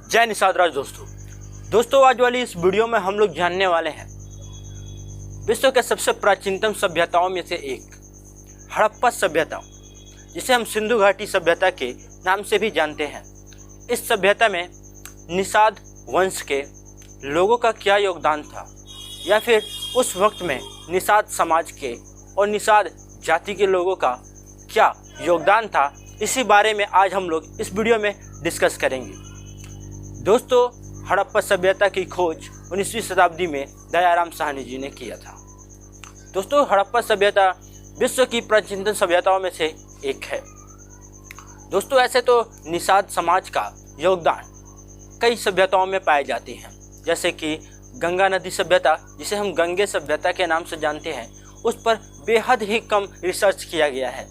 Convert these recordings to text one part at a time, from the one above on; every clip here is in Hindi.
जय निषाद राज दोस्तों आज वाली इस वीडियो में हम लोग जानने वाले हैं विश्व के सबसे प्राचीनतम सभ्यताओं में से एक हड़प्पा सभ्यता, जिसे हम सिंधु घाटी सभ्यता के नाम से भी जानते हैं। इस सभ्यता में निषाद वंश के लोगों का क्या योगदान था, या फिर उस वक्त में निषाद समाज के और निषाद जाति के लोगों का क्या योगदान था, इसी बारे में आज हम लोग इस वीडियो में डिस्कस करेंगे। दोस्तों, हड़प्पा सभ्यता की खोज 19वीं शताब्दी में दयाराम साहनी जी ने किया था। दोस्तों, हड़प्पा सभ्यता विश्व की प्राचीनतम सभ्यताओं में से एक है। दोस्तों, ऐसे तो निषाद समाज का योगदान कई सभ्यताओं में पाए जाते हैं, जैसे कि गंगा नदी सभ्यता, जिसे हम गंगे सभ्यता के नाम से जानते हैं, उस पर बेहद ही कम रिसर्च किया गया है।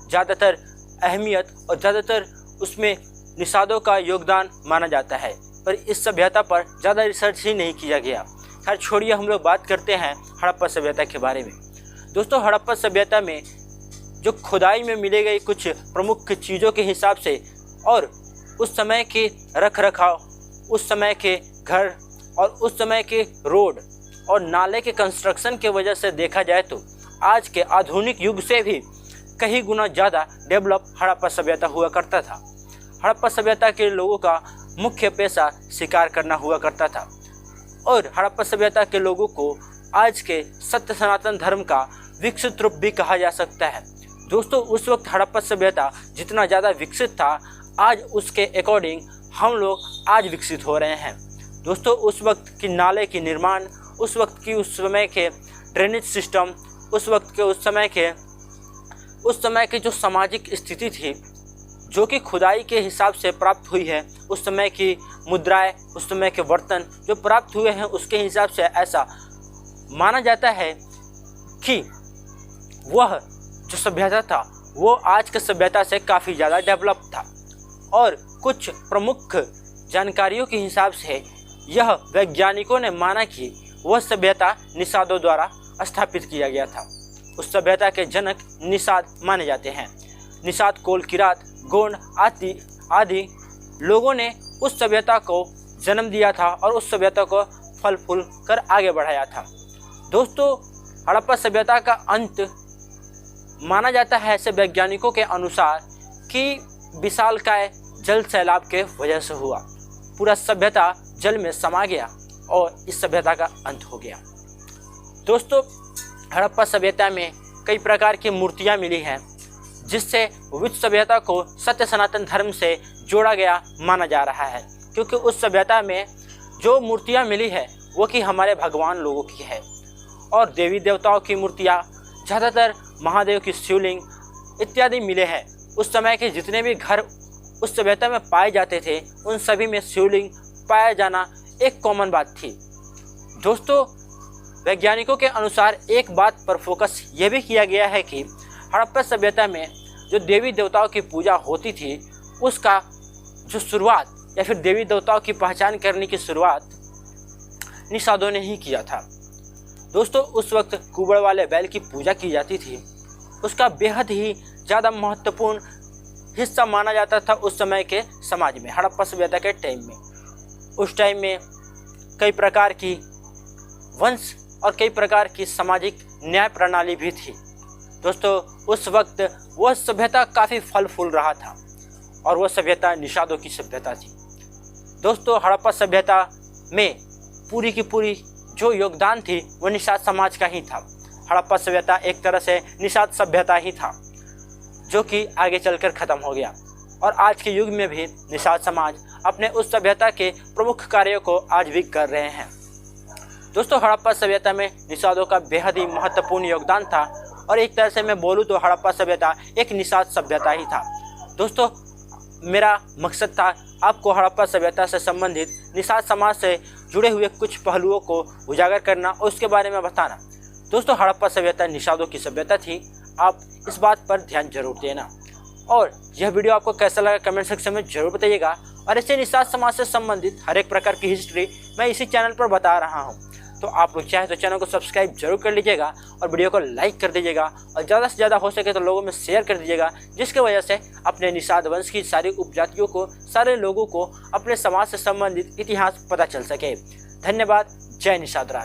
ज़्यादातर अहमियत और ज़्यादातर उसमें निषादों का योगदान माना जाता है, पर इस सभ्यता पर ज़्यादा रिसर्च ही नहीं किया गया। खैर छोड़िए, हम लोग बात करते हैं हड़प्पा सभ्यता के बारे में। दोस्तों, हड़प्पा सभ्यता में जो खुदाई में मिले गई कुछ प्रमुख चीज़ों के हिसाब से और उस समय के रख रखाव, उस समय के घर और उस समय के रोड और नाले के कंस्ट्रक्शन के वजह से देखा जाए तो आज के आधुनिक युग से भी कई गुना ज़्यादा डेवलप हड़प्पा सभ्यता हुआ करता था। हड़प्पा सभ्यता के लोगों का मुख्य पेशा शिकार करना हुआ करता था और हड़प्पा सभ्यता के लोगों को आज के सत्य सनातन धर्म का विकसित रूप भी कहा जा सकता है। दोस्तों, उस वक्त हड़प्पा सभ्यता जितना ज़्यादा विकसित था, आज उसके अकॉर्डिंग हम लोग आज विकसित हो रहे हैं। दोस्तों, उस वक्त की नाले की निर्माण, उस वक्त की उस समय के ड्रेनेज सिस्टम, उस वक्त के उस समय की जो सामाजिक स्थिति थी, जो कि खुदाई के हिसाब से प्राप्त हुई है, उस समय की मुद्राएं, उस समय के बर्तन जो प्राप्त हुए हैं, उसके हिसाब से ऐसा माना जाता है कि वह जो सभ्यता था वो आज के सभ्यता से काफ़ी ज़्यादा डेवलप था। और कुछ प्रमुख जानकारियों के हिसाब से यह वैज्ञानिकों ने माना कि वह सभ्यता निषादों द्वारा स्थापित किया गया था। उस सभ्यता के जनक निषाद माने जाते हैं। निषाद, कोल, किरात, गोंड आदि लोगों ने उस सभ्यता को जन्म दिया था और उस सभ्यता को फल फूल कर आगे बढ़ाया था। दोस्तों, हड़प्पा सभ्यता का अंत माना जाता है ऐसे वैज्ञानिकों के अनुसार कि विशालकाय जल सैलाब के वजह से हुआ। पूरा सभ्यता जल में समा गया और इस सभ्यता का अंत हो गया। दोस्तों, हड़प्पा सभ्यता में कई प्रकार की मूर्तियाँ मिली हैं, जिससे विश्व सभ्यता को सत्य सनातन धर्म से जोड़ा गया माना जा रहा है, क्योंकि उस सभ्यता में जो मूर्तियाँ मिली है वो कि हमारे भगवान लोगों की है। और देवी देवताओं की मूर्तियाँ, ज़्यादातर महादेव की शिवलिंग इत्यादि मिले हैं। उस समय के जितने भी घर उस सभ्यता में पाए जाते थे, उन सभी में शिवलिंग पाया जाना एक कॉमन बात थी। दोस्तों, वैज्ञानिकों के अनुसार एक बात पर फोकस यह भी किया गया है कि हड़प्पा सभ्यता में जो देवी देवताओं की पूजा होती थी, उसका जो शुरुआत या फिर देवी देवताओं की पहचान करने की शुरुआत निषादों ने ही किया था। दोस्तों, उस वक्त कुबड़ वाले बैल की पूजा की जाती थी। उसका बेहद ही ज़्यादा महत्वपूर्ण हिस्सा माना जाता था उस समय के समाज में, हड़प्पा सभ्यता के टाइम में। उस टाइम में कई प्रकार की वंश और कई प्रकार की सामाजिक न्याय प्रणाली भी थी। दोस्तों, उस वक्त वह सभ्यता काफ़ी फल फूल रहा था और वह सभ्यता निषादों की सभ्यता थी। दोस्तों, हड़प्पा सभ्यता में पूरी की पूरी जो योगदान थी वो निषाद समाज का ही था। हड़प्पा सभ्यता एक तरह से निषाद सभ्यता ही था, जो कि आगे चलकर ख़त्म हो गया। और आज के युग में भी निषाद समाज अपने उस सभ्यता के प्रमुख कार्यों को आज भी कर रहे हैं। दोस्तों, हड़प्पा सभ्यता में निषादों का बेहद ही महत्वपूर्ण योगदान था और एक तरह से मैं बोलूँ तो हड़प्पा सभ्यता एक निषाद सभ्यता ही था। दोस्तों, मेरा मकसद था आपको हड़प्पा सभ्यता से संबंधित निषाद समाज से जुड़े हुए कुछ पहलुओं को उजागर करना और उसके बारे में बताना। दोस्तों, हड़प्पा सभ्यता निषादों की सभ्यता थी। आप इस बात पर ध्यान जरूर देना। और यह वीडियो आपको कैसा लगा कमेंट सेक्शन में जरूर बताइएगा। और ऐसे निषाद समाज से संबंधित हर एक प्रकार की हिस्ट्री मैं इसी चैनल पर बता रहा हूँ। तो आप लोग चाहे तो चैनल को सब्सक्राइब जरूर कर लीजिएगा और वीडियो को लाइक कर दीजिएगा और ज़्यादा से ज़्यादा हो सके तो लोगों में शेयर कर दीजिएगा, जिसकी वजह से अपने निषाद वंश की सारी उपजातियों को, सारे लोगों को अपने समाज से संबंधित इतिहास पता चल सके। धन्यवाद। जय निषाद राज।